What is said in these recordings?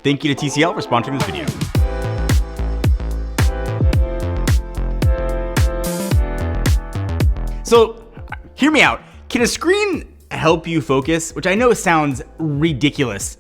Thank you to TCL for sponsoring this video. So, hear me out. Can a screen help you focus? Which I know sounds ridiculous.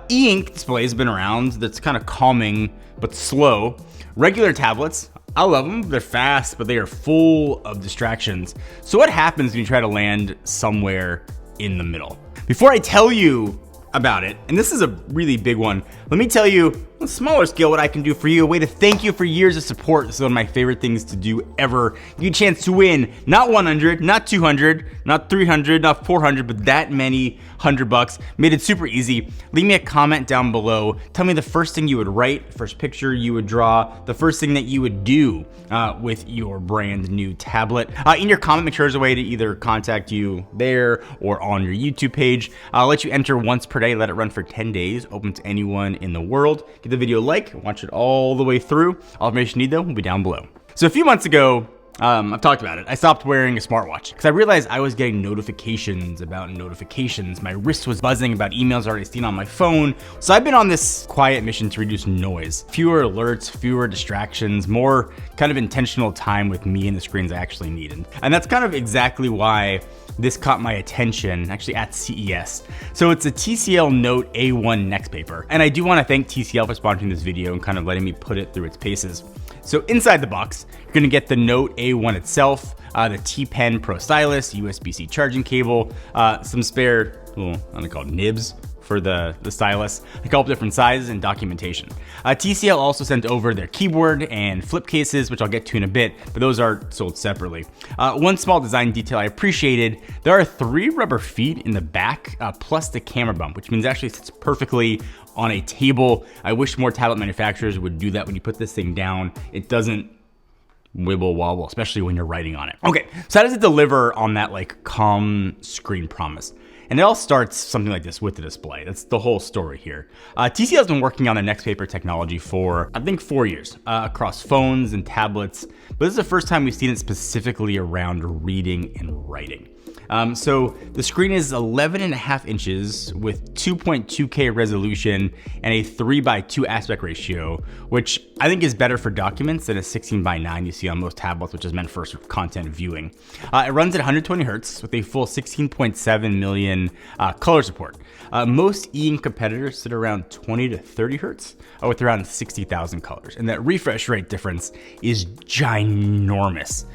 E-ink displays have been around. That's kind of calming, but slow. Regular tablets, I love them. They're fast, but they are full of distractions. So what happens when you try to land somewhere in the middle? Before I tell you about it, and this is a really big one, let me tell you on a smaller scale what I can do for you, a way to thank you for years of support. This is one of my favorite things to do ever. You get a chance to win not 100, not 200, not 300, not 400, but that many $100. Made it super easy. Leave me a comment down below. Tell me the first thing you would write, first picture you would draw, the first thing that you would do with your brand new tablet. In your comment, make sure there's a way to either contact you there or on your YouTube page. I'll let you enter once per day, let it run for 10 days, open to anyone in the world. Give the video a like, watch it all the way through. All information you need though will be down below. So a few months ago, I've talked about it. I stopped wearing a smartwatch because I realized I was getting notifications about notifications. My wrist was buzzing about emails already seen on my phone. So I've been on this quiet mission to reduce noise. Fewer alerts, fewer distractions, more kind of intentional time with me and the screens I actually need. And that's kind of exactly why this caught my attention, actually at CES. So it's a TCL Note A1 NXTPAPER. And I do want to thank TCL for sponsoring this video and kind of letting me put it through its paces. So inside the box, you're gonna get the Note A1 itself, the T Pen Pro stylus, USB-C charging cable, some spare little, what are they called, nibs for the stylus, a couple different sizes and documentation. TCL also sent over their keyboard and flip cases, which I'll get to in a bit, but those are sold separately. One small design detail I appreciated, there are 3 rubber feet in the back, plus the camera bump, which means it actually sits perfectly on a table. I wish more tablet manufacturers would do that when you put this thing down. It doesn't wibble wobble, especially when you're writing on it. Okay, so how does it deliver on that like calm screen promise? And it all starts something like this with the display. That's the whole story here. TCL has been working on the NXTPAPER technology for, I think, 4 years across phones and tablets, but this is the first time we've seen it specifically around reading and writing. So the screen is 11.5 inches with 2.2K resolution and a 3:2 aspect ratio, which I think is better for documents than a 16:9 you see on most tablets, which is meant for sort of content viewing. It runs at 120 hertz with a full 16.7 million color support. Most e-ink competitors sit around 20 to 30 hertz with around 60,000 colors. And that refresh rate difference is ginormous.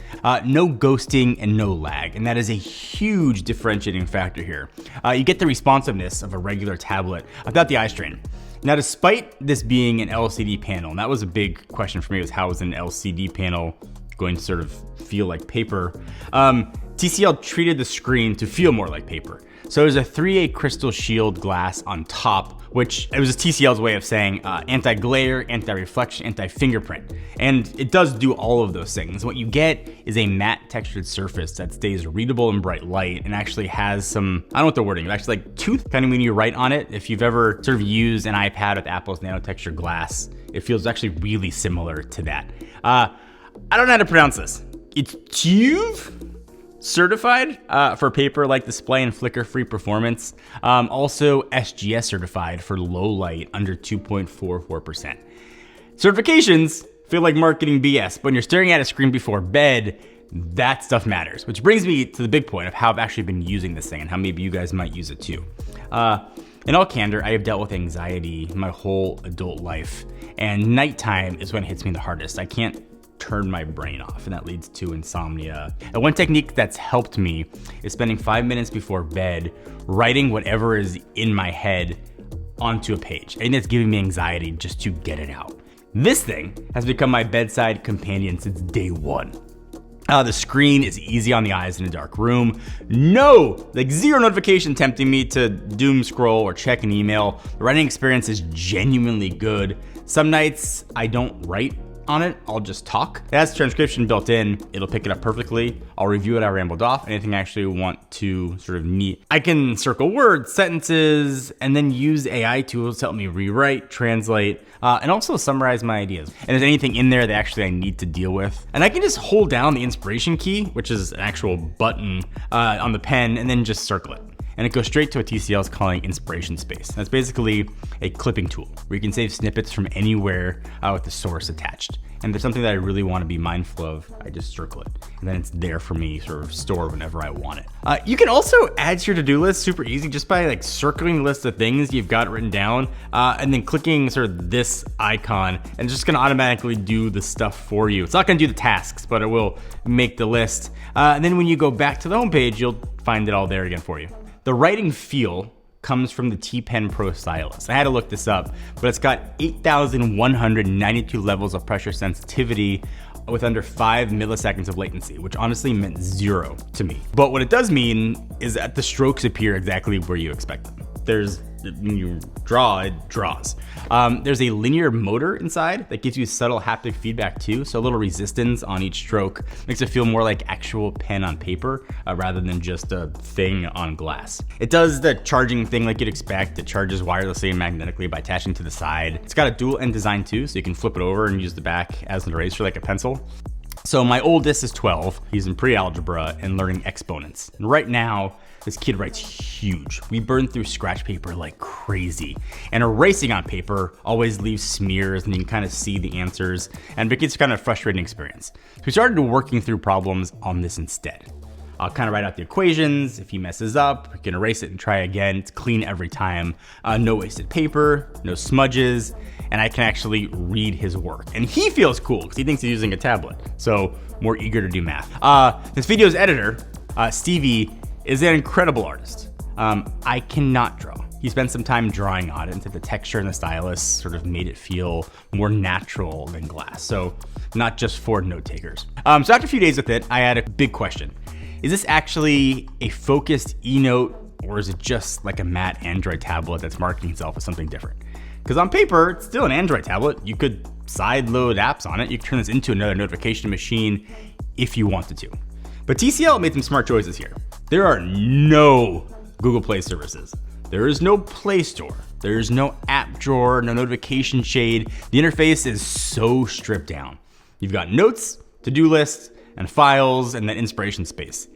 No ghosting and no lag. And that is a huge differentiating factor here. You get the responsiveness of a regular tablet without the eye strain. Now, despite this being an LCD panel, and that was a big question for me, was how is an LCD panel going to sort of feel like paper? TCL treated the screen to feel more like paper. So there's a 3A crystal shield glass on top, which it was TCL's way of saying anti-glare, anti-reflection, anti-fingerprint. And it does do all of those things. What you get is a matte textured surface that stays readable in bright light and actually has some, I don't know what the wording is, actually like tooth, kind of when you write on it. If you've ever sort of used an iPad with Apple's nano texture glass, it feels actually really similar to that. I don't know how to pronounce this. It's TÜV certified for paper-like display and flicker-free performance. Also SGS certified for low light under 2.44%. Certifications feel like marketing BS, but when you're staring at a screen before bed, that stuff matters. Which brings me to the big point of how I've actually been using this thing and how maybe you guys might use it too. In all candor, I have dealt with anxiety my whole adult life, and nighttime is when it hits me the hardest. I can't turn my brain off, and that leads to insomnia. And one technique that's helped me is spending 5 minutes before bed writing whatever is in my head onto a page. And it's giving me anxiety just to get it out. This thing has become my bedside companion since day one. The screen is easy on the eyes in a dark room. Zero notification tempting me to doom scroll or check an email. The writing experience is genuinely good. Some nights I don't write on it, I'll just talk. It has transcription built in. It'll pick it up perfectly. I'll review it. I rambled off. Anything I actually want to sort of neat. I can circle words, sentences, and then use AI tools to help me rewrite, translate, and also summarize my ideas. And if there's anything in there that actually I need to deal with. And I can just hold down the inspiration key, which is an actual button on the pen, and then just circle it. and it goes straight to what TCL is calling Inspiration Space. That's basically a clipping tool where you can save snippets from anywhere with the source attached. And there's something that I really want to be mindful of, I just circle it, and then it's there for me sort of stored whenever I want it. You can also add to your to-do list super easy just by like circling the list of things you've got written down and then clicking sort of this icon, and it's just going to automatically do the stuff for you. It's not going to do the tasks, but it will make the list. And then when you go back to the homepage, you'll find it all there again for you. The writing feel comes from the T Pen Pro stylus. I had to look this up, but it's got 8,192 levels of pressure sensitivity with under 5 milliseconds of latency, which honestly meant 0 to me. But what it does mean is that the strokes appear exactly where you expect them. When you draw, it draws. There's a linear motor inside that gives you subtle haptic feedback too, so a little resistance on each stroke makes it feel more like actual pen on paper rather than just a thing on glass. It does the charging thing like you'd expect. It charges wirelessly and magnetically by attaching to the side. It's got a dual end design too, so you can flip it over and use the back as an eraser like a pencil. So my oldest is 12. He's in pre-algebra and learning exponents. And right now, this kid writes huge. We burn through scratch paper like crazy. And erasing on paper always leaves smears and you can kind of see the answers. And it gets kind of a frustrating experience. So we started working through problems on this instead. I'll kind of write out the equations. If he messes up, we can erase it and try again. It's clean every time. No wasted paper, no smudges, and I can actually read his work. And he feels cool because he thinks he's using a tablet. So more eager to do math. This video's editor, Stevie, is an incredible artist. I cannot draw. He spent some time drawing on it, and the texture and the stylus sort of made it feel more natural than glass. So not just for note takers. So after a few days with it, I had a big question. Is this actually a focused eNote, or is it just like a matte Android tablet that's marketing itself as something different? Because on paper, it's still an Android tablet. You could side load apps on it. You could turn this into another notification machine if you wanted to. But TCL made some smart choices here. There are no Google Play services. There is no Play Store. There is no app drawer, no notification shade. The interface is so stripped down. You've got notes, to-do lists, and files, and then inspiration space.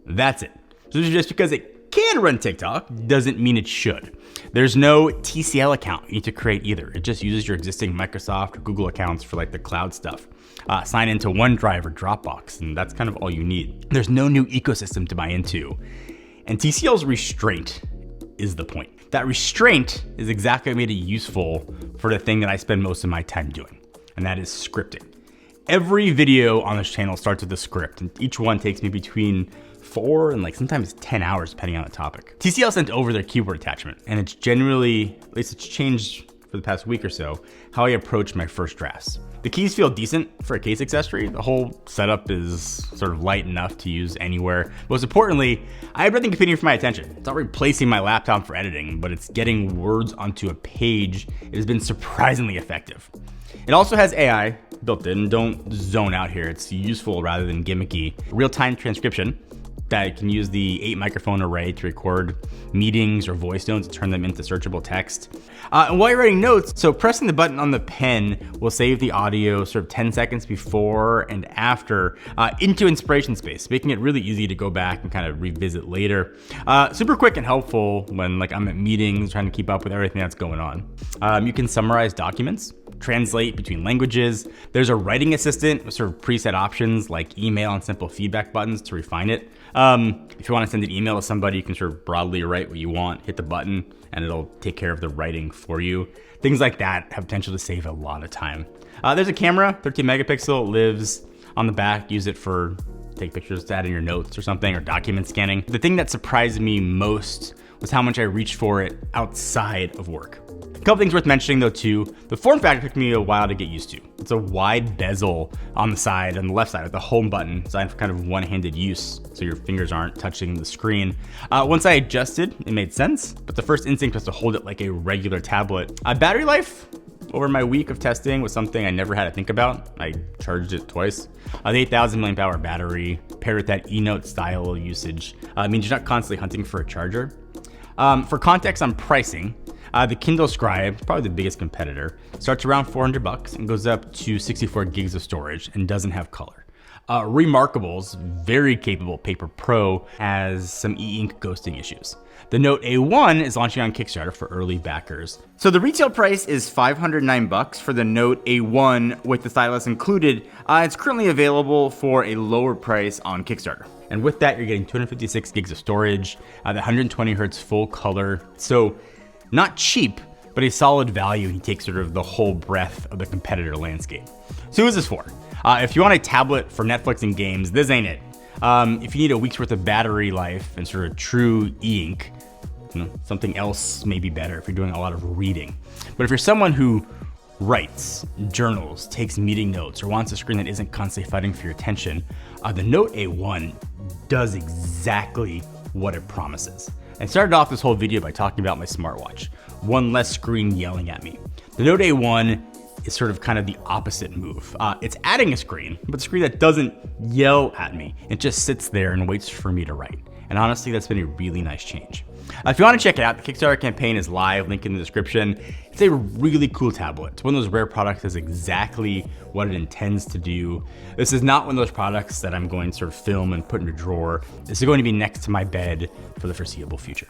That's it. So just because it can run TikTok doesn't mean it should. There's no TCL account you need to create either. It just uses your existing Microsoft or Google accounts for like the cloud stuff. Sign into OneDrive or Dropbox, and that's kind of all you need. There's no new ecosystem to buy into. And TCL's restraint is the point. That restraint is exactly what made it useful for the thing that I spend most of my time doing, and that is scripting. Every video on this channel starts with a script, and each one takes me between 4 and sometimes 10 hours depending on the topic. TCL sent over their keyboard attachment, and it's generally, at least it's changed for the past week or so, how I approach my first drafts. The keys feel decent for a case accessory. The whole setup is sort of light enough to use anywhere. Most importantly, I have nothing competing for my attention. It's not replacing my laptop for editing, but it's getting words onto a page. It has been surprisingly effective. It also has AI built in. Don't zone out here. It's useful rather than gimmicky. Real-time transcription that can use the 8 microphone array to record meetings or voice notes and turn them into searchable text. And while you're writing notes, so pressing the button on the pen will save the audio sort of 10 seconds before and after into inspiration space, making it really easy to go back and kind of revisit later. Super quick and helpful when I'm at meetings trying to keep up with everything that's going on. You can summarize documents, translate between languages. There's a writing assistant with sort of preset options like email and simple feedback buttons to refine it. If you want to send an email to somebody, you can sort of broadly write what you want, hit the button, and it'll take care of the writing for you. Things like that have potential to save a lot of time. There's a camera, 13 megapixel, lives on the back. Use it for take pictures to add in your notes or something, or document scanning. The thing that surprised me most was how much I reached for it outside of work. A couple things worth mentioning though too. The form factor took me a while to get used to. It's a wide bezel on the side, on the left side with the home button, designed for kind of one-handed use so your fingers aren't touching the screen. Once I adjusted, it made sense, but the first instinct was to hold it like a regular tablet. Battery life over my week of testing was something I never had to think about. I charged it twice. The 8,000 milliamp hour battery paired with that eNote style usage means you're not constantly hunting for a charger. For context on pricing, the Kindle Scribe, probably the biggest competitor, starts around $400 and goes up to 64 gigs of storage and doesn't have color. Remarkable's very capable Paper Pro has some e-ink ghosting issues. The Note A1 is launching on Kickstarter for early backers. So the retail price is $509 for the Note A1 with the stylus included. It's currently available for a lower price on Kickstarter. And with that, you're getting 256 gigs of storage, the 120 hertz full color. So not cheap, but a solid value. He takes sort of the whole breadth of the competitor landscape. So who is this for? If you want a tablet for Netflix and games, this ain't it. If you need a week's worth of battery life and sort of true e-ink, something else may be better if you're doing a lot of reading. But if you're someone who writes, journals, takes meeting notes, or wants a screen that isn't constantly fighting for your attention, the Note A1 does exactly what it promises. I started off this whole video by talking about my smartwatch. One less screen yelling at me. The Note A1 is sort of kind of the opposite move. It's adding a screen, but a screen that doesn't yell at me. It just sits there and waits for me to write. And honestly, that's been a really nice change. If you want to check it out, the Kickstarter campaign is live, link in the description. It's a really cool tablet. It's one of those rare products that does exactly what it intends to do. This is not one of those products that I'm going to sort of film and put in a drawer. This is going to be next to my bed for the foreseeable future.